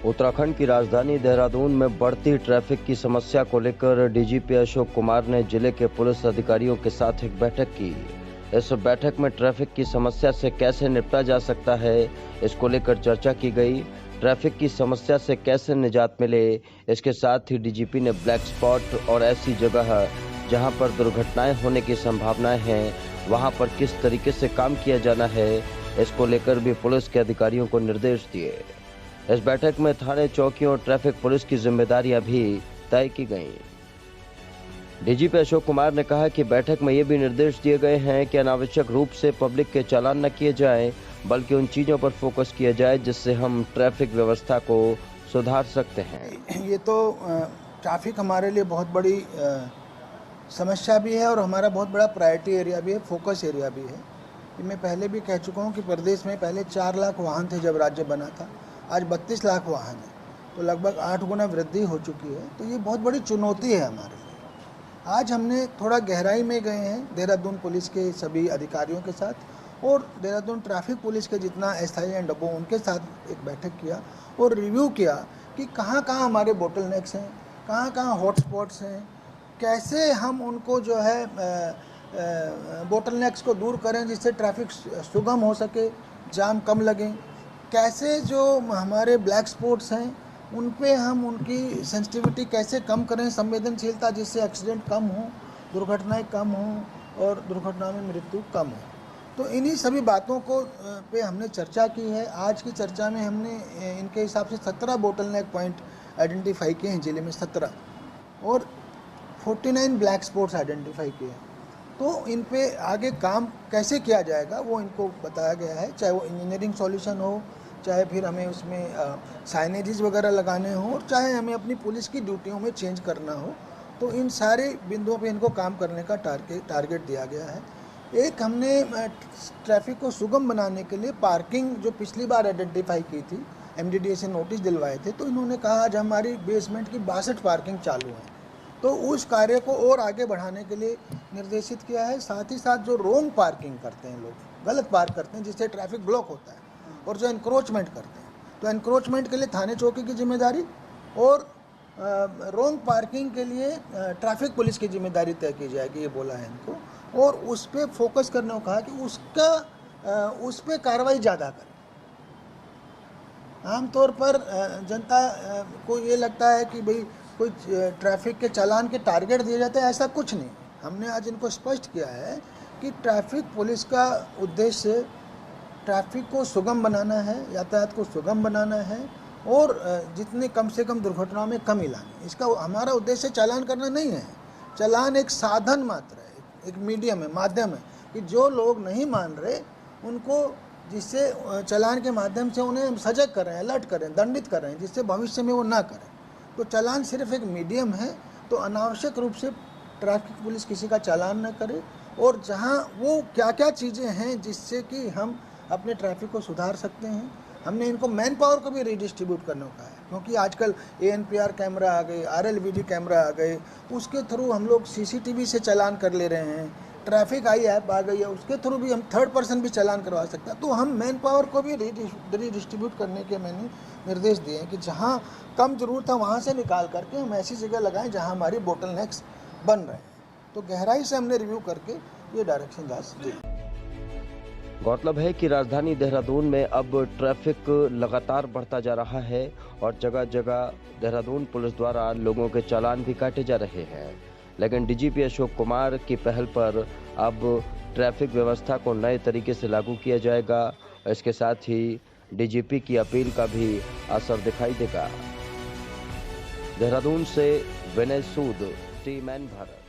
उत्तराखंड की राजधानी देहरादून में बढ़ती ट्रैफिक की समस्या को लेकर डीजीपी अशोक कुमार ने जिले के पुलिस अधिकारियों के साथ एक बैठक की। इस बैठक में ट्रैफिक की समस्या से कैसे निपटा जा सकता है, इसको लेकर चर्चा की गई। ट्रैफिक की समस्या से कैसे निजात मिले, इसके साथ ही डीजीपी ने ब्लैक स्पॉट और ऐसी जगह जहां पर दुर्घटनाएं होने की संभावनाएं हैं, वहां पर किस तरीके से काम किया जाना है, इसको लेकर भी पुलिस के अधिकारियों को निर्देश दिए। इस बैठक में थाने, चौकियों और ट्रैफिक पुलिस की जिम्मेदारियां भी तय की गईं। डीजीपी अशोक कुमार ने कहा कि बैठक में ये भी निर्देश दिए गए हैं कि अनावश्यक रूप से पब्लिक के चालान न किए जाएं, बल्कि उन चीजों पर फोकस किया जाए जिससे हम ट्रैफिक व्यवस्था को सुधार सकते हैं। ये तो ट्रैफिक हमारे लिए बहुत बड़ी समस्या भी है और हमारा बहुत बड़ा प्रायोरिटी एरिया भी है, फोकस एरिया भी है। मैं पहले भी कह चुका हूँ कि प्रदेश में पहले 4 लाख वाहन थे जब राज्य बना था, आज 32 लाख वाहन है, तो लगभग 8 गुना वृद्धि हो चुकी है। तो ये बहुत बड़ी चुनौती है हमारे लिए। आज हमने थोड़ा गहराई में गए हैं देहरादून पुलिस के सभी अधिकारियों के साथ और देहरादून ट्रैफिक पुलिस के जितना एसआई एंड डब्बो उनके साथ एक बैठक किया और रिव्यू किया कि कहाँ कहाँ हमारे बोटलनेक्स हैं, कहाँ कहाँ हॉटस्पॉट्स हैं, कैसे हम उनको जो है बोटलनेक्स को दूर करें जिससे ट्रैफिक सुगम हो सके, जाम कम लगे, कैसे जो हमारे ब्लैक स्पॉट्स हैं उन पे हम उनकी सेंसिटिविटी कैसे कम करें, संवेदनशीलता, जिससे एक्सीडेंट कम हो, दुर्घटनाएं कम हो और दुर्घटना में मृत्यु कम हो। तो इन्हीं सभी बातों को पे हमने चर्चा की है। आज की चर्चा में हमने इनके हिसाब से 17 बोटलनेक पॉइंट आइडेंटिफाई किए हैं जिले में, 17 और 49 ब्लैक स्पॉट्स आइडेंटिफाई किए हैं। तो इन पे आगे काम कैसे किया जाएगा वो इनको बताया गया है, चाहे वो इंजीनियरिंग सॉल्यूशन हो, चाहे फिर हमें उसमें साइनेजेस वगैरह लगाने हो और चाहे हमें अपनी पुलिस की ड्यूटियों में चेंज करना हो। तो इन सारे बिंदुओं पे इनको काम करने का टारगेट दिया गया है। एक हमने ट्रैफिक को सुगम बनाने के लिए पार्किंग जो पिछली बार आइडेंटिफाई की थी, एमडीडीए से नोटिस दिलवाए थे, तो इन्होंने कहा आज हमारी बेसमेंट की 62 पार्किंग चालू है, तो उस कार्य को और आगे बढ़ाने के लिए निर्देशित किया है। साथ ही साथ जो रोंग पार्किंग करते हैं, लोग गलत पार्क करते हैं जिससे ट्रैफिक ब्लॉक होता है, और जो एनक्रोचमेंट करते हैं, तो एनक्रोचमेंट के लिए थाने चौकी की जिम्मेदारी और रोंग पार्किंग के लिए ट्रैफिक पुलिस की जिम्मेदारी तय की जाएगी, ये बोला है इनको। और उस पर फोकस करने को कहा कि उस पर कार्रवाई ज़्यादा करें। आमतौर पर जनता को ये लगता है कि भाई कोई ट्रैफिक के चालान के टारगेट दिए जाते हैं, ऐसा कुछ नहीं। हमने आज इनको स्पष्ट किया है कि ट्रैफिक पुलिस का उद्देश्य ट्रैफिक को सुगम बनाना है, यातायात को सुगम बनाना है और जितने कम से कम दुर्घटनाओं में कमी लानी। इसका हमारा उद्देश्य चालान करना नहीं है। चालान एक साधन मात्र है, एक मीडियम है, माध्यम है कि जो लोग नहीं मान रहे उनको, जिससे चालान के माध्यम से उन्हें सजग करें, अलर्ट करें, दंडित करें, जिससे भविष्य में वो ना करें। तो चालान सिर्फ एक मीडियम है। तो अनावश्यक रूप से ट्रैफिक पुलिस किसी का चालान न करे और जहां वो क्या क्या चीज़ें हैं जिससे कि हम अपने ट्रैफिक को सुधार सकते हैं, हमने इनको मैन पावर को भी रिडिस्ट्रीब्यूट करने को कहा है। क्योंकि आजकल ANPR कैमरा आ गए, RLVD कैमरा आ गए, उसके थ्रू हम लोग CCTV से चालान कर ले रहे हैं, ट्रैफिक आई ऐप आ गई है, उसके थ्रू भी हम थर्ड पर्सन भी चालान करवा सकते हैं। तो हम मैन पावर को भी रिडिस्ट्रीब्यूट करने के मैंने निर्देश दिए हैं कि जहाँ कम ज़रूरत है वहाँ से निकाल करके हम ऐसी जगह लगाएं जहाँ हमारी बोटलनेक्स बन रहे हैं। तो गहराई से हमने रिव्यू करके ये डायरेक्शन दी। गौरतलब है कि राजधानी देहरादून में अब ट्रैफिक लगातार बढ़ता जा रहा है और जगह जगह देहरादून पुलिस द्वारा लोगों के चालान भी काटे जा रहे हैं। लेकिन डीजीपी अशोक कुमार की पहल पर अब ट्रैफिक व्यवस्था को नए तरीके से लागू किया जाएगा। इसके साथ ही डीजीपी की अपील का भी असर दिखाई देगा। देहरादून से विनय सूद, टी मैन भारत।